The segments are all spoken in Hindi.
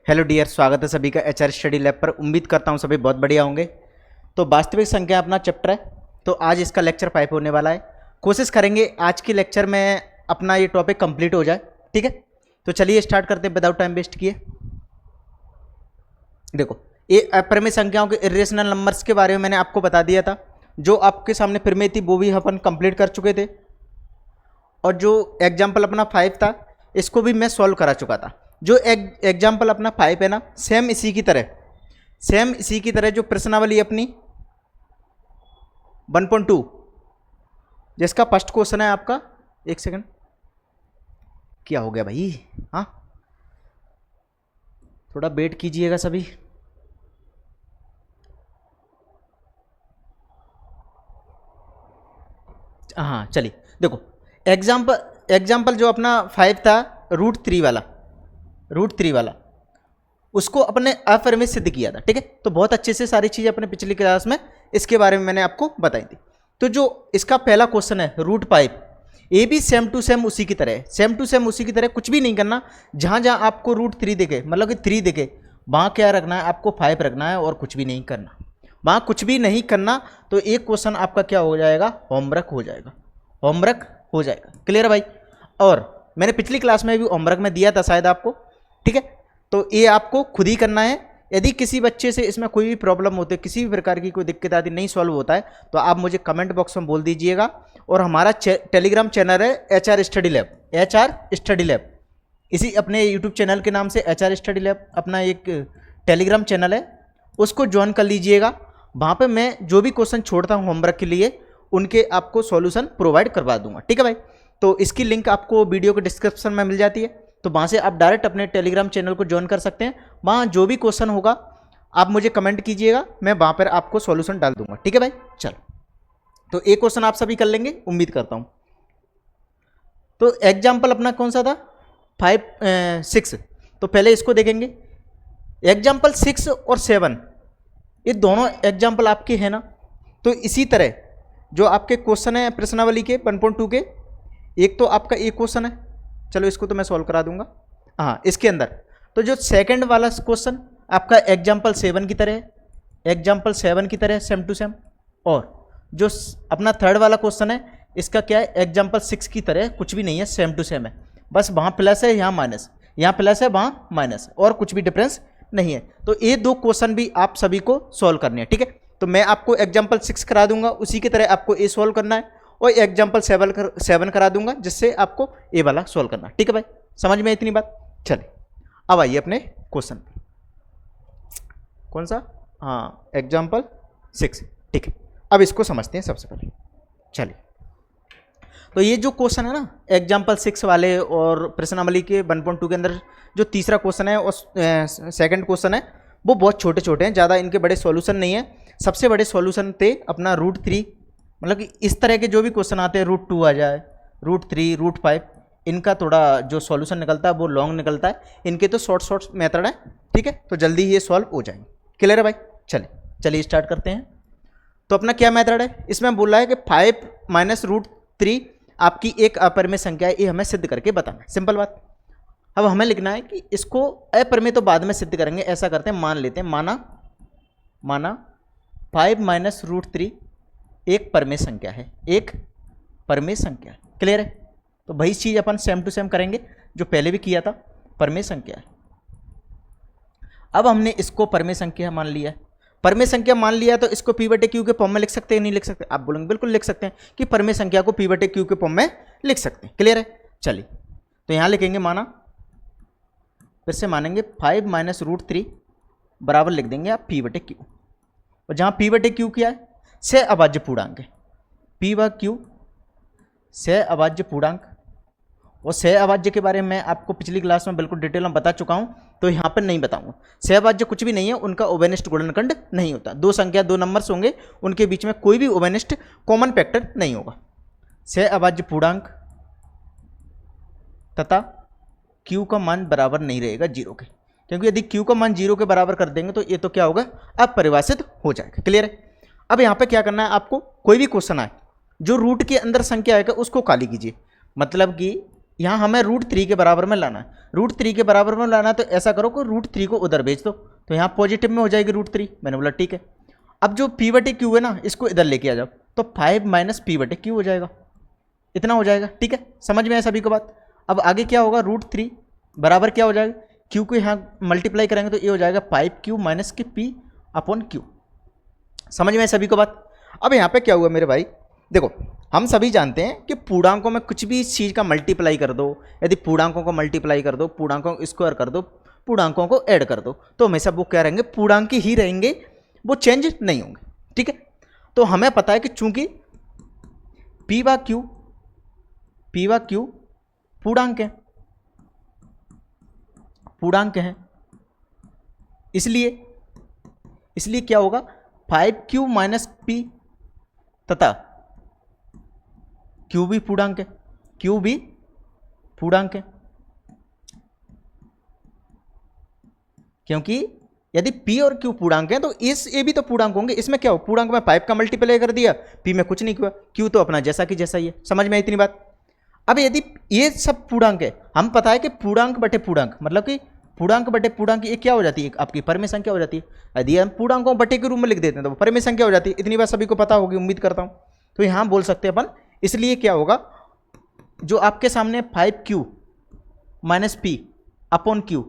हेलो डियर, स्वागत है सभी का एचआर स्टडी लैब पर। उम्मीद करता हूँ सभी बहुत बढ़िया होंगे। तो वास्तविक संख्या अपना चैप्टर है, तो आज इसका लेक्चर 5 होने वाला है। कोशिश करेंगे आज के लेक्चर में अपना ये टॉपिक कंप्लीट हो जाए, ठीक है। तो चलिए स्टार्ट करते हैं विदाउट टाइम वेस्ट किए। देखो, ये अपरिमेय संख्याओं के इरेशनल नंबर्स के बारे में मैंने आपको बता दिया था। जो आपके सामने परिमेय थी वो भी अपन कंप्लीट कर चुके थे, और जो एग्जाम्पल अपना 5 था इसको भी मैं सॉल्व करा चुका था। जो एग्जाम्पल अपना 5 है ना, सेम इसी की तरह जो प्रश्नावली अपनी 1.2 जिसका फर्स्ट क्वेश्चन है आपका, एक सेकंड, क्या हो गया भाई? हाँ, थोड़ा वेट कीजिएगा सभी। हाँ चलिए, देखो एग्जाम्पल जो अपना 5 था रूट थ्री वाला उसको अपने अपरिमेय सिद्ध किया था, ठीक है। तो बहुत अच्छे से सारी चीज़ें अपने पिछली क्लास में इसके बारे में मैंने आपको बताई थी। तो जो इसका पहला क्वेश्चन है रूट 5, ये भी सेम टू सेम उसी की तरह है, सेम टू सेम उसी की तरह। कुछ भी नहीं करना, जहाँ जहाँ आपको रूट 3 दिखे, मतलब कि 3 दिखे, वहाँ क्या रखना है आपको 5 रखना है, और कुछ भी नहीं करना। वहाँ कुछ भी नहीं करना तो एक क्वेश्चन आपका क्या हो जाएगा, होमवर्क हो जाएगा। क्लियर है भाई? और मैंने पिछली क्लास में भी होमवर्क में दिया था शायद आपको, ठीक है। तो ये आपको खुद ही करना है। यदि किसी बच्चे से इसमें कोई भी प्रॉब्लम होती है, किसी भी प्रकार की कोई दिक्कत आती, नहीं सॉल्व होता है, तो आप मुझे कमेंट बॉक्स में बोल दीजिएगा। और हमारा टेलीग्राम चैनल है एचआर स्टडी लैब, इसी अपने यूट्यूब चैनल के नाम से एचआर स्टडी लैब अपना एक टेलीग्राम चैनल है, उसको ज्वाइन कर लीजिएगा। वहाँ पे मैं जो भी क्वेश्चन छोड़ता हूँ होमवर्क के लिए, उनके आपको सॉल्यूशन प्रोवाइड करवा दूंगा, ठीक है भाई। तो इसकी लिंक आपको वीडियो के डिस्क्रिप्शन में मिल जाती है, तो वहाँ से आप डायरेक्ट अपने टेलीग्राम चैनल को ज्वाइन कर सकते हैं। वहाँ जो भी क्वेश्चन होगा आप मुझे कमेंट कीजिएगा, मैं वहाँ पर आपको सॉल्यूशन डाल दूंगा, ठीक है भाई। चलो, तो एक क्वेश्चन आप सभी कर लेंगे उम्मीद करता हूँ। तो एग्जाम्पल अपना कौन सा था, 6। तो पहले इसको देखेंगे। एग्जाम्पल 6 और 7 ये दोनों एग्जाम्पल आपके हैं ना। तो इसी तरह जो आपके क्वेश्चन है प्रश्नावली के 1.2 के, एक तो आपका एक क्वेश्चन है, चलो इसको तो मैं सॉल्व करा दूंगा। हाँ, इसके अंदर तो जो सेकंड वाला क्वेश्चन आपका एग्जाम्पल 7 की तरह है, सेम टू सेम। और जो अपना थर्ड वाला क्वेश्चन है इसका क्या है, एग्जाम्पल 6 की तरह कुछ भी नहीं है, सेम टू सेम है। बस वहाँ प्लस है, यहाँ माइनस, यहाँ प्लस है, वहाँ माइनस, और कुछ भी डिफरेंस नहीं है। तो ये दो क्वेश्चन भी आप सभी को सॉल्व करने हैं, ठीक है। तो मैं आपको एग्जाम्पल 6 करा दूंगा, उसी की तरह आपको ए सॉल्व करना है, और एग्जाम्पल 7 करा दूंगा, जिससे आपको ए वाला सॉल्व करना है, ठीक है भाई। समझ में इतनी बात? चलिए अब आइए अपने क्वेश्चन पर। कौन सा? हाँ, एग्जाम्पल 6, ठीक है। अब इसको समझते हैं सबसे पहले। चलिए, तो ये जो क्वेश्चन है ना एग्जाम्पल 6 वाले और प्रश्नावली के 1.2 के अंदर जो तीसरा क्वेश्चन है और सेकंड क्वेश्चन है, वो बहुत छोटे छोटे हैं, ज़्यादा इनके बड़े सॉल्यूशन नहीं है। सबसे बड़े सॉल्यूशन थे अपना रूट 3, मतलब कि इस तरह के जो भी क्वेश्चन आते हैं, रूट 2 आ जाए, रूट 3, रूट 5, इनका थोड़ा जो सॉल्यूशन निकलता है वो लॉन्ग निकलता है। इनके तो शॉर्ट मेथड है, ठीक है। तो जल्दी ही ये सॉल्व हो जाएंगे। क्लियर है भाई? चलिए स्टार्ट करते हैं। तो अपना क्या मेथड है, इसमें बोल रहा है कि 5 माइनस रूट 3 आपकी एक अपरिमेय संख्या है, ये हमें सिद्ध करके बताना है। सिंपल बात। अब हमें लिखना है कि इसको अपरिमेय तो बाद में सिद्ध करेंगे। ऐसा करते हैं, मान लेते हैं, माना 5 माइनस रूट 3 एक परिमेय संख्या है, एक परिमेय संख्या है। क्लियर है? तो वही चीज़ अपन सेम टू सेम करेंगे जो पहले भी किया था, परिमेय संख्या है। अब हमने इसको परिमेय संख्या मान लिया है। परिमेय संख्या मान लिया तो इसको P/Q के फॉर्म में लिख सकते हैं, नहीं लिख सकते? आप बोलेंगे बिल्कुल लिख सकते हैं कि परिमेय संख्या को P/Q के फॉर्म में लिख सकते हैं। क्लियर है? चलिए, तो यहाँ लिखेंगे माना, फिर से मानेंगे 5 माइनस रूट 3 बराबर लिख देंगे आप P/Q। और जहाँ P/Q क्या है, सह अभाज्य पूर्णांक है। P/Q सह अभाज्य पूर्णांक, और सह अभाज्य के बारे में आपको पिछली क्लास में बिल्कुल डिटेल में बता चुका हूँ, तो यहाँ पर नहीं बताऊंगा। सह अभाज्य कुछ भी नहीं है, उनका उभयनिष्ठ गुणनखंड नहीं होता। दो संख्या, दो नंबर्स होंगे, उनके बीच में कोई भी उभयनिष्ठ कॉमन फैक्टर नहीं होगा। सह अभाज्य पूर्णांक तथा Q का मान बराबर नहीं रहेगा 0 के, क्योंकि यदि Q का मान 0 के बराबर कर देंगे तो ये तो क्या होगा, अपरिभाषित हो जाएगा। क्लियर है? अब यहाँ पे क्या करना है आपको, कोई भी क्वेश्चन आए जो रूट के अंदर संख्या आएगा उसको खाली कीजिए। मतलब कि यहाँ हमें √3 के बराबर में लाना है, √3 के बराबर में लाना है, तो ऐसा करो कि √3 को उधर भेज दो, तो यहाँ पॉजिटिव में हो जाएगी √3। मैंने बोला ठीक है। अब जो p/q है ना, इसको इधर लेके आ जाओ, तो 5 - p/q हो जाएगा, इतना हो जाएगा। ठीक है, समझ में आया सभी को बात। अब आगे क्या होगा, √3 बराबर क्या हो जाएगा, q को यहाँ मल्टीप्लाई करेंगे तो ये हो जाएगा 5q - p/q। समझ में आया सभी को बात। अब यहाँ पे क्या हुआ मेरे भाई, देखो हम सभी जानते हैं कि पूर्णांकों में कुछ भी इस चीज़ का मल्टीप्लाई कर दो, यदि पूर्णांकों को मल्टीप्लाई कर दो, पूर्णांकों को स्क्वायर कर दो, पूर्णांकों को ऐड कर दो, तो हमेशा वो क्या रहेंगे, पूर्णांक ही रहेंगे, वो चेंज नहीं होंगे। ठीक है, तो हमें पता है कि चूंकि p/q पूर्णांक है, पूर्णांक है, इसलिए क्या होगा, 5q - p तथा q भी पूर्णांक है, q भी पूर्णांक है, क्योंकि यदि p और q पूर्णांक है तो ये भी तो पूर्णांक होंगे। इसमें क्या हो, पूर्णांक में 5 का मल्टीप्लाई कर दिया, p में कुछ नहीं हुआ, q तो अपना जैसा कि जैसा ही है। समझ में आई इतनी बात। अब यदि ये सब पूर्णांक है, हम पता है कि पूर्णांक बटे पूर्णांक मतलब कि पूर्णांक बटे पूर्णांक ये क्या हो जाती है, आपकी परमेय संख्या हो जाती है। यदि हम पूर्णांकों बटे के रूप में लिख देते हैं तो परमेय संख्या हो जाती है। इतनी बात सभी को पता होगी, उम्मीद करता हूँ। तो यहाँ बोल सकते हैं अपन, इसलिए क्या होगा, जो आपके सामने 5q - p/q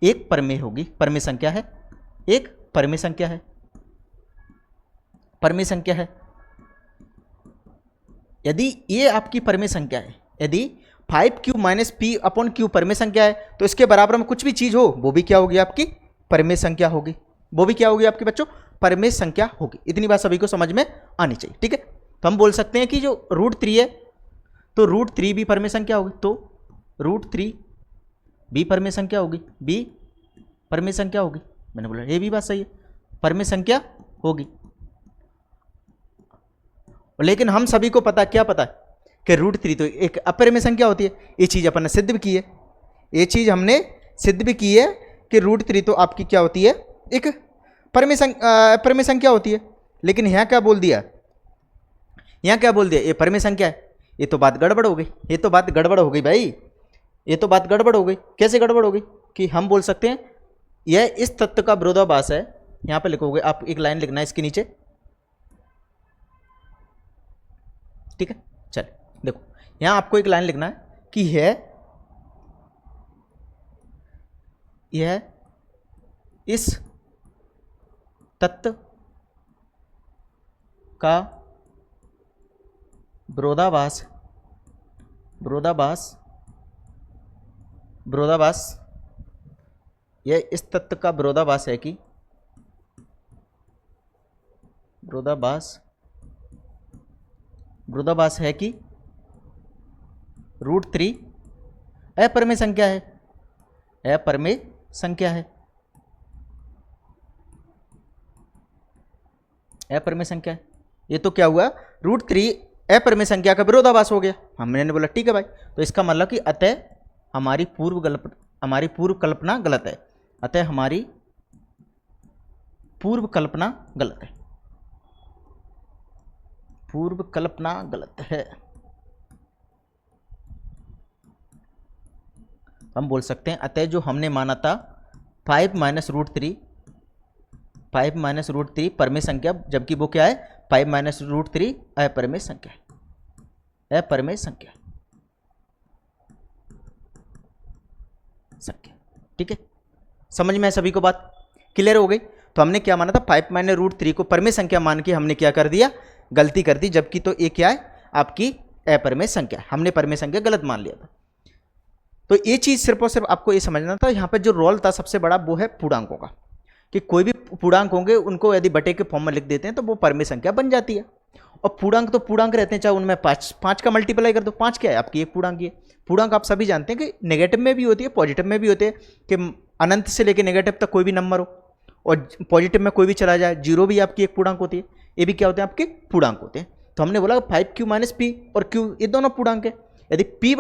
एक परमेय होगी, परमेय संख्या है, एक परमेय संख्या है, परमेय संख्या है। यदि ये आपकी परमेय संख्या है, यदि 5q - p/q परमेय संख्या है, तो इसके बराबर में कुछ भी चीज हो वो भी क्या होगी, आपकी परमेय संख्या होगी, वो भी क्या होगी आपके बच्चों, परमेय संख्या होगी। इतनी बात सभी को समझ में आनी चाहिए। ठीक है, तो हम बोल सकते हैं कि जो √3 है, तो √3 भी परमेय संख्या होगी, तो √3 भी परमेय संख्या होगी, b परमेय संख्या होगी। मैंने बोला ये भी बात सही है, परमेय संख्या होगी। लेकिन हम सभी को पता, क्या पता है कि √3 तो एक अपरिमेय संख्या होती है। ये चीज़ अपन ने सिद्ध भी की है, ये चीज़ हमने सिद्ध भी की है कि √3 तो आपकी क्या होती है, एक परमेय संख्या होती है। लेकिन यहाँ क्या बोल दिया, यहाँ क्या बोल दिया, ये परमेय संख्या है। ये तो बात गड़बड़ हो गई, ये तो बात गड़बड़ हो गई भाई, ये तो बात गड़बड़ हो गई। कैसे गड़बड़ हो गई, कि हम बोल सकते हैं यह इस तत्व का विरोधाभास है। यहाँ पे लिखोगे आप, एक लाइन लिखना है इसके नीचे। ठीक है, चल देखो, यहाँ आपको एक लाइन लिखना है कि यह इस तत्व का विरोधाभास यह इस तत्व का विरोधाभास है कि विरोधाभास है कि √3 अपरिमेय संख्या है, अपरिमेय संख्या है, अपरिमेय संख्या है। ये तो क्या हुआ, √3 अपरिमेय संख्या का विरोधाभास हो गया। हमने बोला ठीक है भाई, तो इसका मतलब कि अतः हमारी पूर्व कल्पना गलत है, अतः हमारी पूर्व कल्पना गलत है, पूर्व कल्पना गलत है। हम बोल सकते हैं अतः जो हमने माना था 5 - √3 परमेय संख्या, जबकि वो क्या है, 5 - √3 अपरिमेय संख्या है, अपरिमेय संख्या। ठीक है, समझ में है सभी को, बात क्लियर हो गई। तो हमने क्या माना था, 5 - √3 को परमेय संख्या मान के हमने क्या कर दिया, गलती कर दी, जबकि तो ये क्या है, आपकी अपरिमेय संख्या, हमने परमेय संख्या गलत मान लिया था। तो ये चीज़ सिर्फ और सिर्फ आपको ये समझना था। यहाँ पे जो रोल था सबसे बड़ा वो है पूर्णांकों का, कि कोई भी पूर्णांक होंगे उनको यदि बटे के फॉर्म में लिख देते हैं तो वो परमेय संख्या बन जाती है। और पूर्णांक तो पूर्णांक रहते हैं, चाहे उनमें 5 का मल्टीप्लाई कर दो, 5 क्या है आपकी, एक पूर्णांक ही है। पूर्णांक आप सभी जानते हैं कि नेगेटिव में भी होती है, पॉजिटिव में भी होते हैं, कि अनंत से लेकर नेगेटिव तक कोई भी नंबर हो, और पॉजिटिव में कोई भी चला जाए, 0 भी आपकी एक पूर्णांक होती है। ये भी क्या होते हैं, आपके पूर्णांक होते हैं। तो हमने बोला 5q - p और q ये दोनों पूर्णांक है। यदि p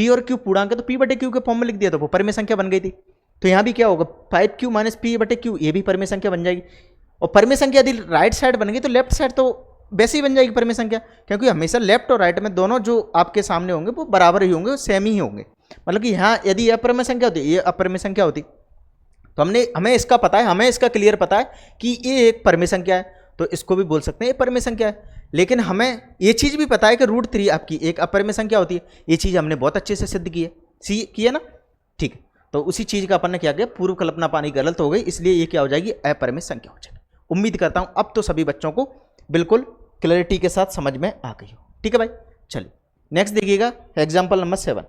और q पूर्णांक है तो p/q के फॉर्म में लिख दिया तो वो परमेय संख्या बन गई थी। तो यहाँ भी क्या होगा, 5q - p/q, ये भी परमेय संख्या बन जाएगी। और परमेय संख्या यदि राइट साइड बन गई तो लेफ्ट साइड तो वैसे ही बन जाएगी परिमेय संख्या, क्योंकि हमेशा लेफ्ट और राइट में दोनों जो आपके सामने होंगे वो बराबर ही होंगे, सेम ही होंगे। मतलब कि यहाँ यदि ये अपरिमेय संख्या होती, ये अपरिमेय संख्या होती, तो हमें इसका पता है, हमें इसका क्लियर पता है कि ये एक परिमेय संख्या है, तो इसको भी बोल सकते हैं ये परिमेय संख्या है। लेकिन हमें ये चीज़ भी पता है कि √3 आपकी एक अपरिमेय संख्या होती है। ये चीज़ हमने बहुत अच्छे से सिद्ध की है ना, ठीक है। तो उसी चीज़ का अपन ने क्या किया, पूर्व कल्पना पानी गलत हो गई, इसलिए ये क्या हो जाएगी, अपरिमेय संख्या हो जाएगी। उम्मीद करता हूँ अब तो सभी बच्चों को बिल्कुल क्लैरिटी के साथ समझ में आ गई हो, ठीक है भाई। चलिए नेक्स्ट देखिएगा एग्जाम्पल नंबर 7।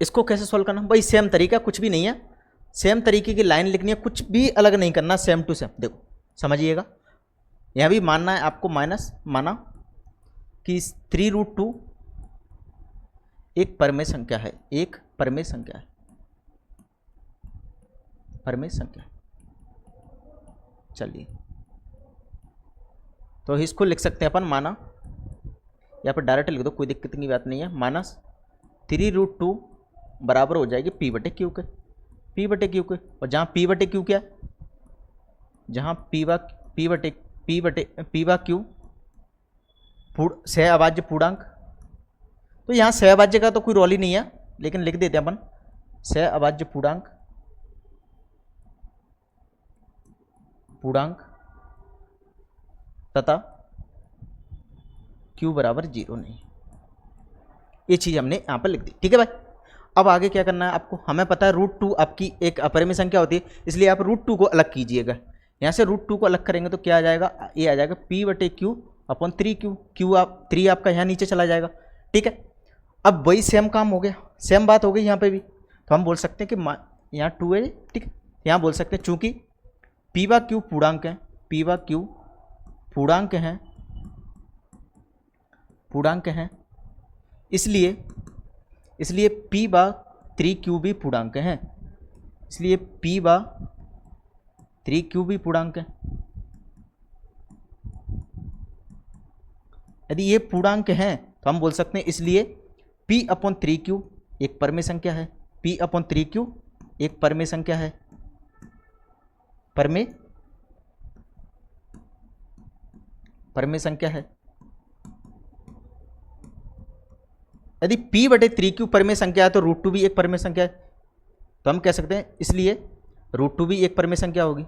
इसको कैसे सॉल्व करना, भाई सेम तरीका, कुछ भी नहीं है, सेम तरीके की लाइन लिखनी है, कुछ भी अलग नहीं करना, सेम टू सेम। देखो समझिएगा, यहाँ भी मानना है आपको माइनस, माना कि 3√2 एक परिमेय संख्या है, एक परिमेय संख्या है, परिमेय संख्या। चलिए तो इसको लिख सकते हैं अपन, माना यहाँ पर डायरेक्ट लिख दो, कोई दिक्कत की बात नहीं है। माइनस 3√2 बराबर हो जाएगी P/Q के, P/Q के। और जहाँ P/Q क्या है, जहाँ P/Q सहअभाज्य पूर्णांक, तो यहाँ सहअभाज्य का तो कोई रोल ही नहीं है, लेकिन लिख देते हैं अपन सहअभाज्य पूर्णांक, तथा Q बराबर 0 नहीं, ये चीज़ हमने यहाँ पर लिख दी, ठीक है भाई। अब आगे क्या करना है आपको, हमें पता है √2 आपकी एक अपरिमेय संख्या होती है, इसलिए आप √2 को अलग कीजिएगा। यहाँ से √2 को अलग करेंगे तो क्या आ जाएगा, ये आ जाएगा P/Q/3Q, Q आपका यहाँ नीचे चला जाएगा, ठीक है। अब वही सेम काम हो गया, सेम बात हो गई यहाँ पे भी, तो हम बोल सकते हैं कि यहाँ 2 है, ठीक है। यहाँ बोल सकते हैं चूँकि P/Q पूर्णांक है, P/Q पूर्णांक हैं, इसलिए P/3Q भी पूर्णांक हैं, इसलिए P/3Q भी पूर्णांक है। यदि ये पूर्णांक हैं तो हम बोल सकते हैं इसलिए P/3Q एक परिमेय संख्या है, P/3Q एक परिमेय संख्या है, परिमेय संख्या है। यदि P/3Q परिमेय संख्या है तो √2 भी एक परिमेय संख्या है, तो हम कह सकते हैं इसलिए √2 भी एक परिमेय संख्या होगी,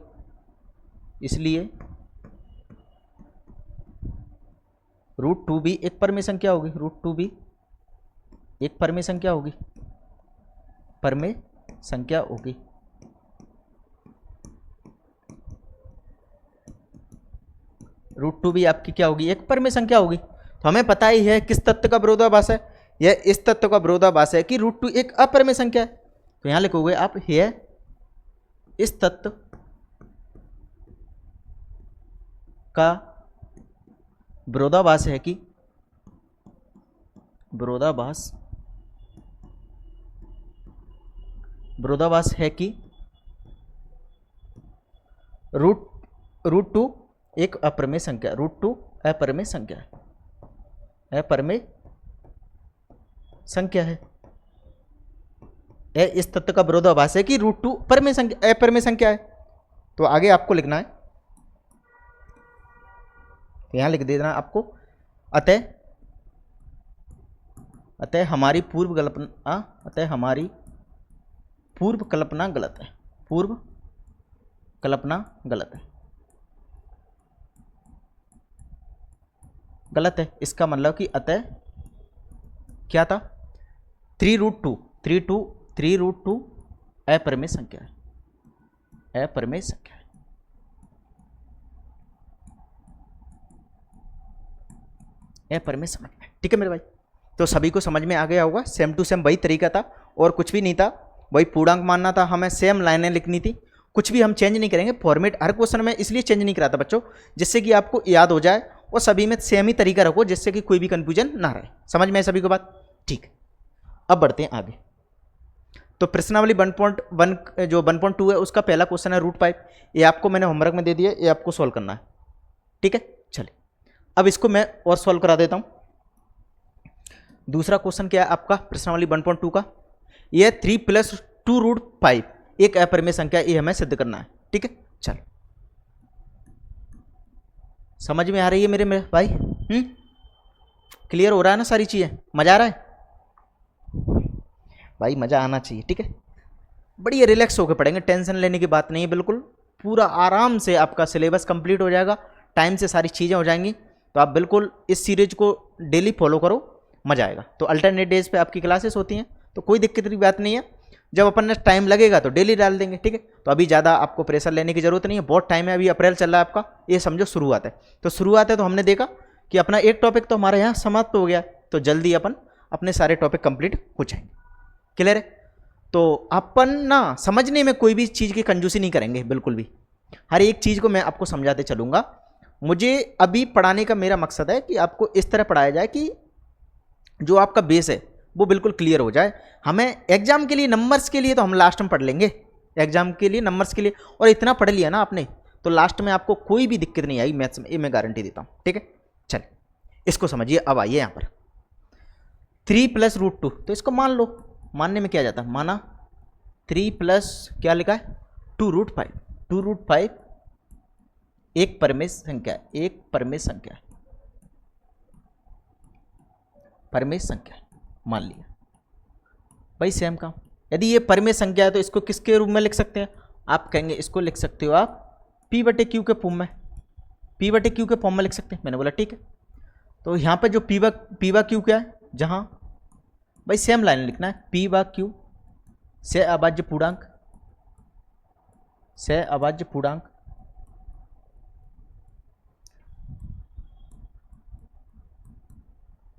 इसलिए √2 भी एक परिमेय संख्या होगी, √2 भी एक परिमेय संख्या होगी, परिमेय संख्या होगी। √2 भी आपकी क्या होगी, एक परिमेय संख्या होगी। तो हमें पता ही है किस तत्व का विरोधाभास है, यह इस तत्व का विरोधाभास है कि √2 एक अपरिमेय संख्या है। तो यहां लिखोगे आप यह इस तत्व का विरोधाभास है कि विरोधाभास है कि √2 एक अपरिमेय संख्या, √2 अपरिमेय संख्या है, अपरिमेय संख्या है। इस तत्व का विरोधाभास है कि √2 परिमेय संख्या, अपरिमेय संख्या है। तो आगे आपको लिखना है, तो यहां लिख देना आपको, अतः हमारी पूर्व कल्पना गलत है, पूर्व कल्पना गलत है, गलत है। इसका मतलब कि अतः क्या था, 3√2 अपरिमेय संख्या है, अपरिमेय संख्या है। अपरिमेय समझ में, ठीक है मेरे भाई। तो सभी को समझ में आ गया होगा, सेम टू सेम वही तरीका था और कुछ भी नहीं था, वही पूर्णांक मानना था, हमें सेम लाइनें लिखनी थी, कुछ भी हम चेंज नहीं करेंगे। फॉर्मेट हर क्वेश्चन में इसलिए चेंज नहीं कराता बच्चों, जिससे कि आपको याद हो जाए, और सभी में सेम ही तरीका रखो जिससे कि कोई भी कंफ्यूजन ना रहे। समझ में सभी को बात, ठीक। अब बढ़ते हैं आगे। तो प्रश्नावली 1.1 जो 1.2 है उसका पहला क्वेश्चन है √5, ये आपको मैंने होमवर्क में दे दिया, ये आपको सॉल्व करना है, ठीक है। चलिए अब इसको मैं और सॉल्व करा देता हूं। दूसरा क्वेश्चन क्या है आपका प्रश्नावली 1.2 का, ये 3 + 2√5 एक अपरिमेय संख्या, ये हमें सिद्ध करना है, ठीक है। चलो समझ में आ रही है मेरे भाई? क्लियर हो रहा है ना सारी चीज़ें? मज़ा आ रहा है भाई? मज़ा आना चाहिए, ठीक है। बढ़िया रिलैक्स होकर पढ़ेंगे, टेंशन लेने की बात नहीं है, बिल्कुल पूरा आराम से आपका सिलेबस कंप्लीट हो जाएगा, टाइम से सारी चीज़ें हो जाएंगी। तो आप बिल्कुल इस सीरीज को डेली फॉलो करो, मज़ा आएगा। तो अल्टरनेट डेज पे आपकी क्लासेस होती हैं, तो कोई दिक्कत की बात नहीं है। जब अपन टाइम लगेगा तो डेली डाल देंगे, ठीक है। तो अभी ज़्यादा आपको प्रेशर लेने की जरूरत नहीं है, बहुत टाइम है, अभी अप्रैल चल रहा है आपका, ये समझो शुरुआत है। तो शुरुआत है तो हमने देखा कि अपना एक टॉपिक तो हमारे यहाँ समाप्त हो गया, तो जल्दी अपन अपने सारे टॉपिक कंप्लीट हो जाएंगे। क्लियर है? तो अपन ना समझने में कोई भी चीज़ की कंजूसी नहीं करेंगे, बिल्कुल भी। हर एक चीज़ को मैं आपको समझाते चलूँगा। मुझे अभी पढ़ाने का मेरा मकसद है कि आपको इस तरह पढ़ाया जाए कि जो आपका बेस है वो बिल्कुल क्लियर हो जाए। हमें एग्जाम के लिए, नंबर्स के लिए तो हम लास्ट में पढ़ लेंगे, एग्जाम के लिए, नंबर्स के लिए, और इतना पढ़ लिया ना आपने तो लास्ट में आपको कोई भी दिक्कत नहीं आएगी मैथ्स में, ये मैं गारंटी देता हूँ, ठीक है। चलिए इसको समझिए। अब आइए यहाँ पर 3 + √2, तो इसको मान लो, मानने में क्या जाता है, माना 3 प्लस क्या लिखा है 2√5, 2√5 एक परमेय संख्या है, एक परमेय संख्या है, परमेय संख्या मान लिया भाई, सेम काम। यदि ये परमेय संख्या है तो इसको किसके रूप में लिख सकते हैं? आप कहेंगे इसको लिख सकते हो आप P/Q के फॉर्म में, P/Q के फॉर्म में लिख सकते हैं। मैंने बोला ठीक है। तो यहाँ पर जो P/Q क्या है, जहाँ भाई सेम लाइन लिखना है, P/Q से अभाज्य पूर्णांक, से अभाज्य पूर्णांक,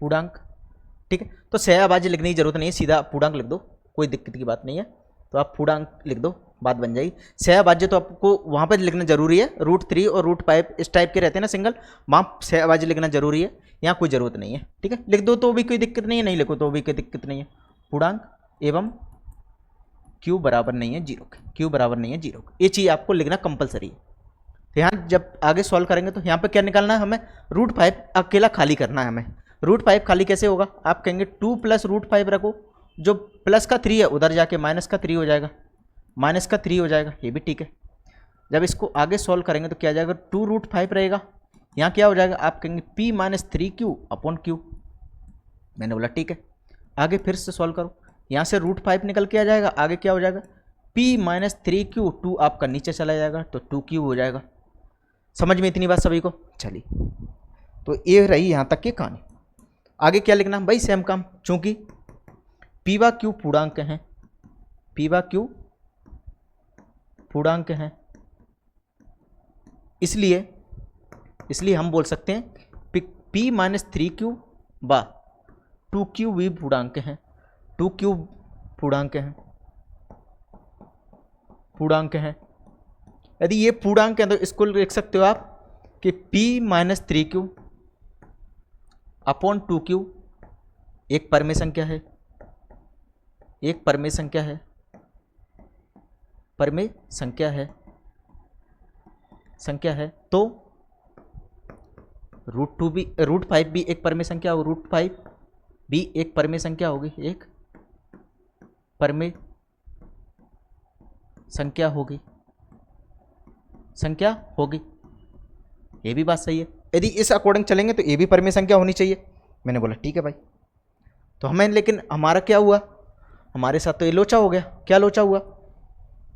पूर्णांक, ठीक है। तो से अभाज्य लिखने की जरूरत नहीं है, सीधा पूर्णांक लिख दो, कोई दिक्कत की बात नहीं है। तो आप पूर्णांक लिख दो, बात बन जाएगी। से अभाज्य तो आपको वहाँ पर लिखना जरूरी है, √3 और √5 इस टाइप के रहते हैं ना सिंगल, वहाँ से अभाज्य लिखना जरूरी है, यहाँ कोई ज़रूरत नहीं है, ठीक है। लिख दो तो भी कोई दिक्कत नहीं है, नहीं लिखो तो भी कोई दिक्कत नहीं है। पूर्णांक एवं Q बराबर नहीं है 0 के, Q बराबर नहीं है 0 के, ये चीज़ आपको लिखना कंपलसरी है। तो यहाँ जब आगे सॉल्व करेंगे तो यहाँ पर क्या निकालना है हमें, √5 अकेला खाली करना है हमें। √5 खाली कैसे होगा, आप कहेंगे 2 + √5 रखो, जो प्लस का 3 है उधर जाके माइनस का 3 हो जाएगा, माइनस का 3 हो जाएगा, ये भी ठीक है। जब इसको आगे सॉल्व करेंगे तो क्या जाएगा, 2√5 रहेगा, यहाँ क्या हो जाएगा, आप कहेंगे P-3Q/Q। मैंने बोला ठीक है। आगे फिर से सॉल्व करो, यहाँ से √5 निकल के आ जाएगा, आगे क्या हो जाएगा, P-3Q, 2 आपका नीचे चला जाएगा तो 2Q हो जाएगा। समझ में इतनी बात सभी को? चलिए, तो ये रही यहाँ तक की कहानी। आगे क्या लिखना भाई, सेम काम, चूंकि P/Q पूर्णांक हैं, P/Q पूर्णांक हैं, इसलिए हम बोल सकते हैं P-3Q/2Q भी पूर्णांक हैं, 2Q पूर्णांक हैं, पूर्णांक हैं। यदि ये पूर्णांक है तो इसको लिख सकते हो आप कि P-3Q/2Q एक परमेय संख्या है, एक परमेय संख्या है, परमेय संख्या है, संख्या है। तो √5 भी एक परमेय संख्या होगी, √5 भी एक परमेय संख्या होगी, एक परमेय संख्या होगी, संख्या होगी, ये भी बात सही है। यदि इस अकॉर्डिंग चलेंगे तो ये भी परमेय संख्या होनी चाहिए। मैंने बोला ठीक है भाई। तो हमें, लेकिन हमारा क्या हुआ, हमारे साथ तो ये लोचा हो गया। क्या लोचा हुआ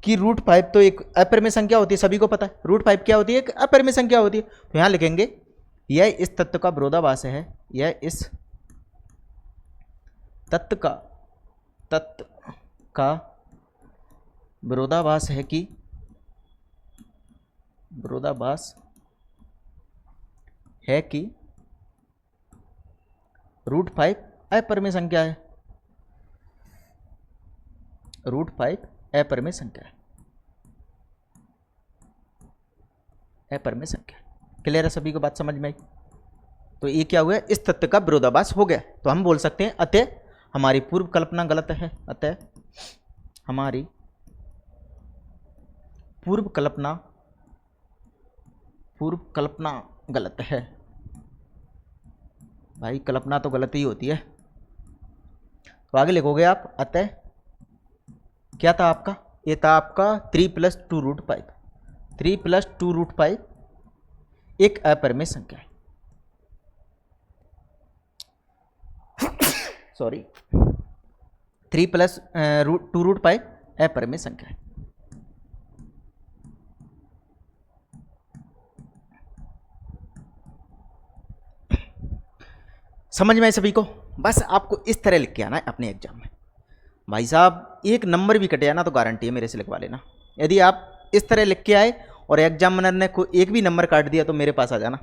कि √5 तो एक अपरिमेय संख्या होती है, सभी को पता है √5 क्या होती है, एक अपरिमेय संख्या होती है। तो यहाँ लिखेंगे यह इस तत्व का विरोधाभास है, यह इस तत्व का विरोधाभास है कि विरोधाभास है कि √5 अपरिमेय संख्या है, √5 अपरिमेय संख्या है, अपरिमेय संख्या। क्लियर है सभी को बात समझ में आई? तो ये क्या हुआ, इस तत्व का विरोधाभास हो गया। तो हम बोल सकते हैं अतः हमारी पूर्व कल्पना गलत है, अतः हमारी पूर्व कल्पना गलत है। भाई कल्पना तो गलत ही होती है। तो आगे लिखोगे आप, अतः क्या था आपका, ये था आपका 3 + 2√5, 3 + 2√5 एक अपरिमेय संख्या है। सॉरी, 3 प्लस 2 रूट पाई अपरिमेय संख्या है। समझ में आए सभी को? बस आपको इस तरह लिख के आना है अपने एग्जाम में। भाई साहब एक नंबर भी कटे ना तो गारंटी है मेरे से लिखवा लेना। यदि आप इस तरह लिख के आए और एग्जामिनर ने कोई एक भी नंबर काट दिया तो मेरे पास आ जाना,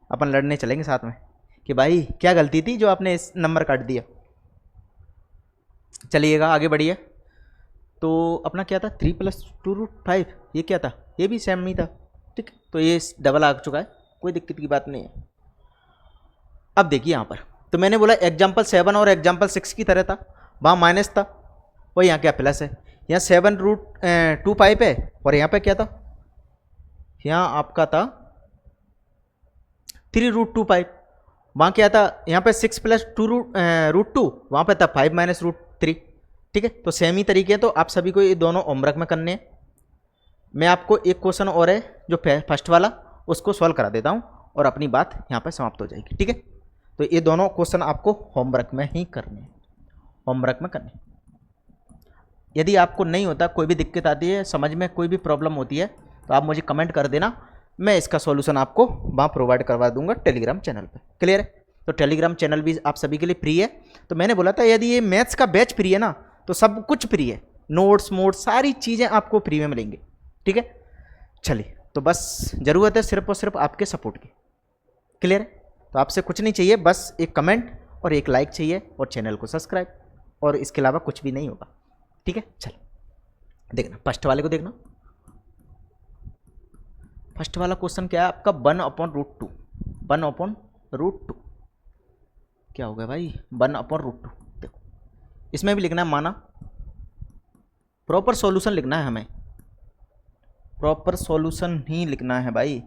अपन लड़ने चलेंगे साथ में कि भाई क्या गलती थी जो आपने इस नंबर काट दिया। चलिएगा आगे बढ़िए। तो अपना क्या था 3 प्लस 2 रूट 5, ये क्या था? ये भी सेम नहीं था, ठीक। तो ये डबल आ चुका है, कोई दिक्कत की बात नहीं है। अब देखिए यहाँ पर तो मैंने बोला एग्जाम्पल 7 और एग्जाम्पल 6 की तरह था, वहाँ माइनस था और यहाँ क्या प्लस है। यहाँ 7 रूट 2 पाइप है और यहाँ पे क्या था? यहाँ आपका था 3 रूट 2 पाइप। वहाँ क्या था? यहाँ पे 6 प्लस 2 रूट 2, वहाँ पे था 5 माइनस रूट 3, ठीक है। तो सेम ही तरीके हैं, तो आप सभी को ये दोनों होमवर्क में करने हैं। मैं आपको एक क्वेश्चन और है जो फर्स्ट वाला, उसको सॉल्व करा देता हूँ और अपनी बात यहाँ पर समाप्त हो जाएगी, ठीक है। तो ये दोनों क्वेश्चन आपको होमवर्क में ही करने हैं, होमवर्क में करने। यदि आपको नहीं होता, कोई भी दिक्कत आती है, समझ में कोई भी प्रॉब्लम होती है, तो आप मुझे कमेंट कर देना, मैं इसका सॉल्यूशन आपको वहाँ प्रोवाइड करवा दूंगा टेलीग्राम चैनल पे। क्लियर है? तो टेलीग्राम चैनल भी आप सभी के लिए फ्री है। तो मैंने बोला था यदि ये मैथ्स का बैच फ्री है ना, तो सब कुछ फ्री है, नोट्स मोट्स सारी चीज़ें आपको फ्री में मिलेंगी, ठीक है। चलिए, तो बस ज़रूरत है सिर्फ और सिर्फ आपके सपोर्ट की। क्लियर है? तो आपसे कुछ नहीं चाहिए, बस एक कमेंट और एक लाइक चाहिए और चैनल को सब्सक्राइब, और इसके अलावा कुछ भी नहीं होगा, ठीक है। चल देखना फर्स्ट वाले को, देखना फर्स्ट वाला क्वेश्चन क्या है आपका? 1/√2, 1/√2 क्या हो गया भाई? 1/√2। देखो इसमें भी लिखना है माना, प्रॉपर सॉल्यूशन लिखना है, हमें प्रॉपर सॉल्यूशन ही लिखना है भाई।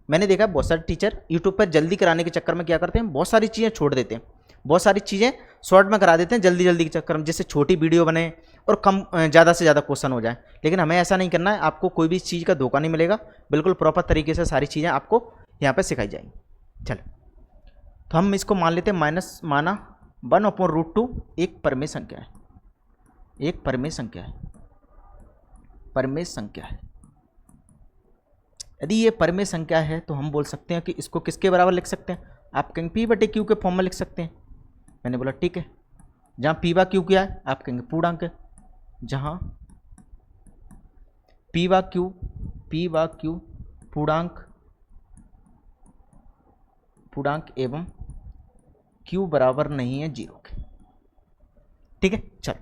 मैंने देखा बहुत सारे टीचर यूट्यूब पर जल्दी कराने के चक्कर में क्या करते हैं, बहुत सारी चीज़ें छोड़ देते हैं, बहुत सारी चीज़ें शॉर्ट में करा देते हैं जल्दी जल्दी के चक्कर में, जिससे छोटी वीडियो बने और कम ज़्यादा से ज़्यादा क्वेश्चन हो जाए। लेकिन हमें ऐसा नहीं करना है, आपको कोई भी चीज़ का धोखा नहीं मिलेगा, बिल्कुल प्रॉपर तरीके से सारी चीज़ें आपको यहाँ पर सिखाई जाएंगी। चलो तो हम इसको मान लेते हैं माइनस, माना 1/√2 एक परमेय संख्या है, एक परमेय संख्या है, परमेय संख्या है। यदि ये परमेय संख्या है तो हम बोल सकते हैं कि इसको किसके बराबर लिख सकते हैं? आप कहेंगे P/Q के फॉर्म में लिख सकते हैं। मैंने बोला ठीक है, जहाँ P/Q क्या है आप कहेंगे पूर्णांक है, जहाँ P/Q पूर्णांक, पूर्णांक एवं Q बराबर नहीं है 0 के, ठीक है। चलो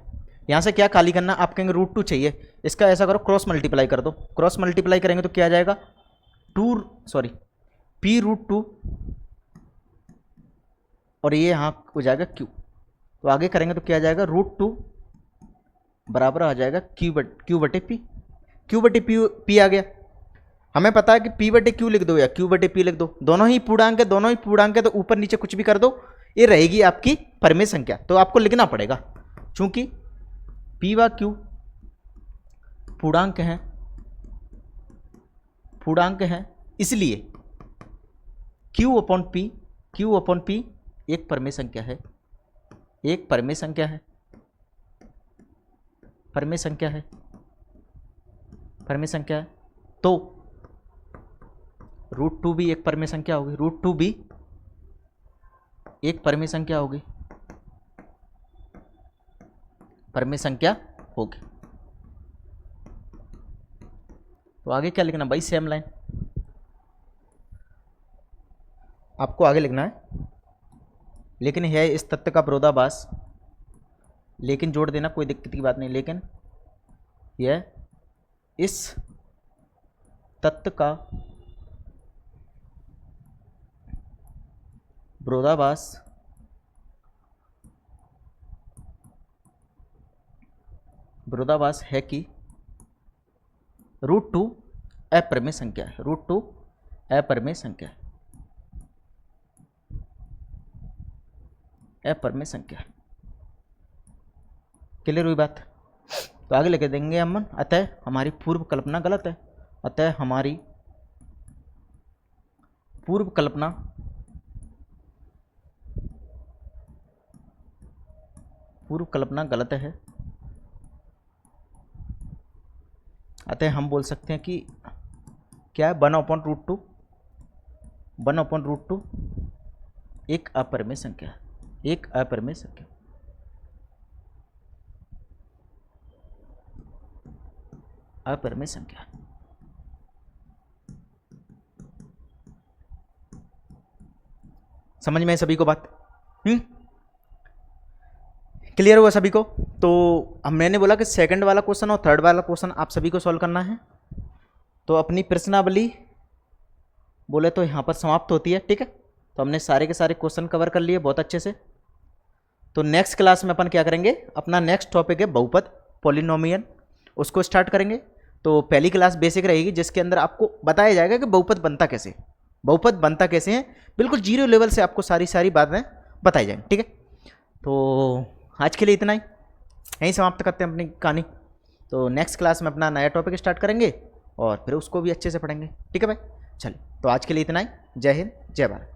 यहाँ से क्या खाली करना, आप कहेंगे √2 चाहिए, इसका ऐसा करो क्रॉस मल्टीप्लाई कर दो, क्रॉस मल्टीप्लाई करेंगे तो क्या आ जाएगा? P√2 और ये यहाँ हो जाएगा Q, तो आगे करेंगे तो क्या आ जाएगा? √2 बराबर आ जाएगा Q/P, Q/P आ गया। हमें पता है कि P/Q लिख दो या Q/P लिख दो, दोनों ही पूर्णांक है, दोनों ही पूर्णांक है, तो ऊपर नीचे कुछ भी कर दो, ये रहेगी आपकी परमेय संख्या। तो आपको लिखना पड़ेगा, चूंकि P/Q पूर्णांक है, पूर्णांक है, इसलिए Q/P एक परमेय संख्या है, एक परमेय संख्या है, परमेय संख्या है, परमेय संख्या है। तो √2 भी एक परमेय संख्या होगी, √2 भी एक परमेय संख्या होगी, परमेय संख्या होगी। तो आगे क्या लिखना भाई? सेम लाइन आपको आगे लिखना है, लेकिन है इस तत्व का विरोधाभास, लेकिन जोड़ देना, कोई दिक्कत की बात नहीं, लेकिन यह इस तत्व का विरोधाभास है कि √2 अपरमेय संख्या है, √2 अपरमेय संख्या है, अपरमेय संख्या। क्लियर हुई बात? तो आगे लेके देंगे हम, अतः हमारी पूर्व कल्पना गलत है, अतः हमारी पूर्व कल्पना गलत है। अतः हम बोल सकते हैं कि क्या है, 1/√2 एक अपरिमेय संख्या है, एक अपरिमेय संख्या। अपरिमेय संख्या समझ में सभी को बात? क्लियर हुआ सभी को? तो हम मैंने बोला कि सेकंड वाला क्वेश्चन और थर्ड वाला क्वेश्चन आप सभी को सॉल्व करना है। तो अपनी प्रश्नावली बोले तो यहाँ पर समाप्त होती है। ठीक है, तो हमने सारे के सारे क्वेश्चन कवर कर लिए बहुत अच्छे से। तो नेक्स्ट क्लास में अपन क्या करेंगे, अपना नेक्स्ट टॉपिक है बहुपद पॉलिनोमियल, उसको स्टार्ट करेंगे। तो पहली क्लास बेसिक रहेगी जिसके अंदर आपको बताया जाएगा कि बहुपद बनता कैसे, बहुपद बनता कैसे है, बिल्कुल जीरो लेवल से आपको सारी बातें बताई जाएंगी। ठीक है, तो आज के लिए इतना ही, यहीं समाप्त करते हैं अपनी कहानी। तो नेक्स्ट क्लास में अपना नया टॉपिक स्टार्ट करेंगे और फिर उसको भी अच्छे से पढ़ेंगे। ठीक है भाई, चलिए तो आज के लिए इतना ही। जय हिंद, जय भारत।